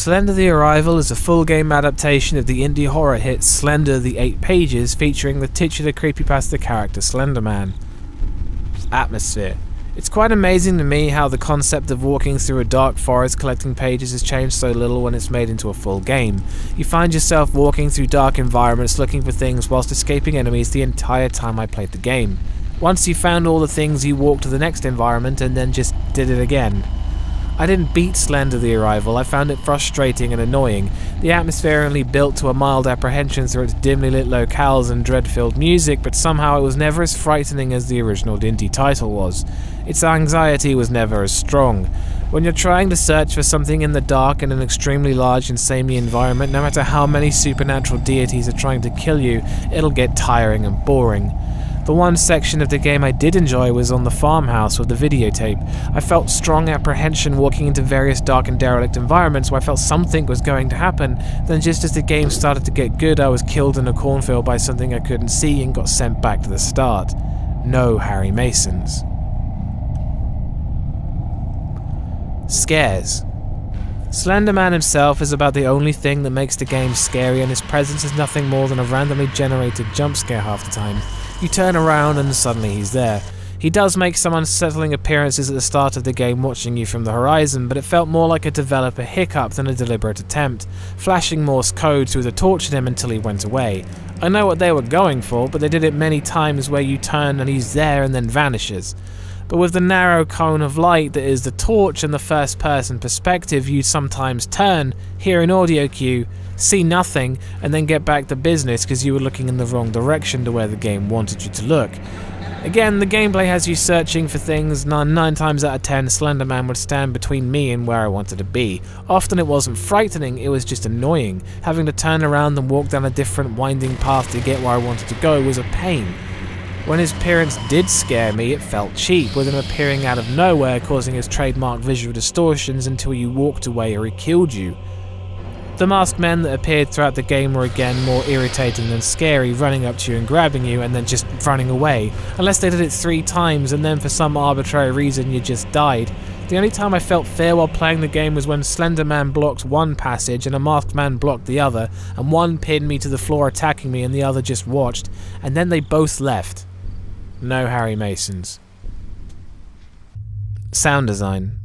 Slender the Arrival is a full-game adaptation of the indie horror hit Slender the 8 Pages, featuring the titular creepypasta character Slender Man. Atmosphere. It's quite amazing to me how the concept of walking through a dark forest collecting pages has changed so little when it's made into a full game. You find yourself walking through dark environments looking for things whilst escaping enemies the entire time I played the game. Once you found all the things, you walked to the next environment and then just did it again. I didn't beat Slender the Arrival, I found it frustrating and annoying. The atmosphere only built to a mild apprehension through its dimly lit locales and dread-filled music, but somehow it was never as frightening as the original indie title was. Its anxiety was never as strong. When you're trying to search for something in the dark in an extremely large and samey environment, no matter how many supernatural deities are trying to kill you, it'll get tiring and boring. The one section of the game I did enjoy was on the farmhouse with the videotape. I felt strong apprehension walking into various dark and derelict environments where I felt something was going to happen. Then just as the game started to get good, I was killed in a cornfield by something I couldn't see and got sent back to the start. No Harry Masons. Scares. Slender Man himself is about the only thing that makes the game scary, and his presence is nothing more than a randomly generated jump scare half the time. You turn around and suddenly he's there. He does make some unsettling appearances at the start of the game watching you from the horizon, but it felt more like a developer hiccup than a deliberate attempt, flashing Morse code through the torch at him until he went away. I know what they were going for, but they did it many times where you turn and he's there and then vanishes. But with the narrow cone of light that is the torch and the first-person perspective, you sometimes turn, hear an audio cue, see nothing, and then get back to business because you were looking in the wrong direction to where the game wanted you to look. Again, the gameplay has you searching for things, and 9 times out of 10, Slender Man would stand between me and where I wanted to be. Often it wasn't frightening, it was just annoying. Having to turn around and walk down a different winding path to get where I wanted to go was a pain. When his appearance did scare me, it felt cheap, with him appearing out of nowhere, causing his trademark visual distortions until you walked away or he killed you. The masked men that appeared throughout the game were again more irritating than scary, running up to you and grabbing you and then just running away, unless they did it 3 times and then for some arbitrary reason you just died. The only time I felt fear while playing the game was when Slender Man blocked one passage and a masked man blocked the other, and one pinned me to the floor attacking me and the other just watched, and then they both left. No Harry Masons. Sound design.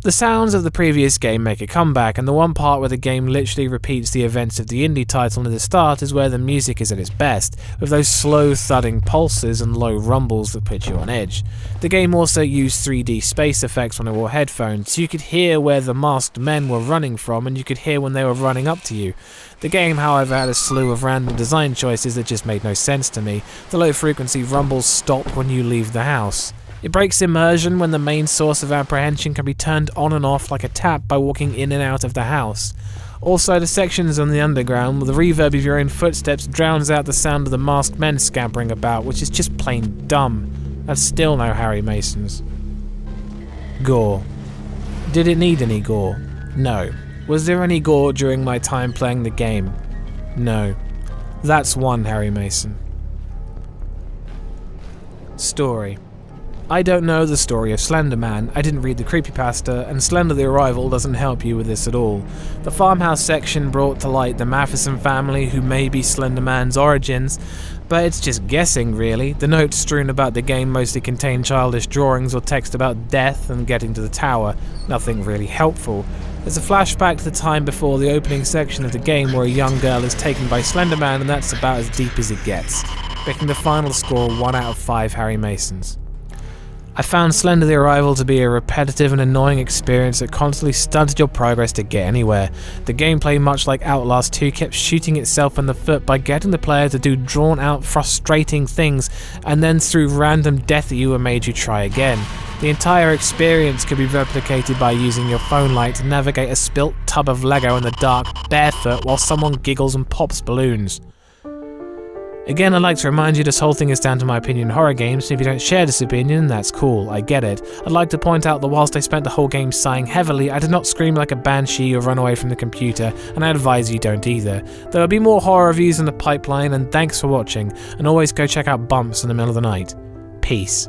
The sounds of the previous game make a comeback, and the one part where the game literally repeats the events of the indie title near the start is where the music is at its best, with those slow thudding pulses and low rumbles that put you on edge. The game also used 3D space effects when I wore headphones, so you could hear where the masked men were running from and you could hear when they were running up to you. The game, however, had a slew of random design choices that just made no sense to me. The low frequency rumbles stop when you leave the house. It breaks immersion when the main source of apprehension can be turned on and off like a tap by walking in and out of the house. Also, the sections on the underground with the reverb of your own footsteps drowns out the sound of the masked men scampering about, which is just plain dumb. That's still no Harry Masons. Gore. Did it need any gore? No. Was there any gore during my time playing the game? No. That's one Harry Mason. Story. I don't know the story of Slender Man, I didn't read the creepypasta, and Slender the Arrival doesn't help you with this at all. The farmhouse section brought to light the Matheson family, who may be Slender Man's origins, but it's just guessing really. The notes strewn about the game mostly contain childish drawings or text about death and getting to the tower, nothing really helpful. There's a flashback to the time before the opening section of the game where a young girl is taken by Slender Man, and that's about as deep as it gets, making the final score 1 out of 5 Harry Masons. I found Slender the Arrival to be a repetitive and annoying experience that constantly stunted your progress to get anywhere. The gameplay, much like Outlast 2, kept shooting itself in the foot by getting the player to do drawn-out, frustrating things, and then through random death you were made you try again. The entire experience could be replicated by using your phone light to navigate a spilt tub of Lego in the dark, barefoot, while someone giggles and pops balloons. Again, I'd like to remind you this whole thing is down to my opinion on horror games, so if you don't share this opinion, that's cool, I get it. I'd like to point out that whilst I spent the whole game sighing heavily, I did not scream like a banshee or run away from the computer, and I advise you don't either. There will be more horror reviews in the pipeline, and thanks for watching, and always go check out Bumps in the middle of the night. Peace.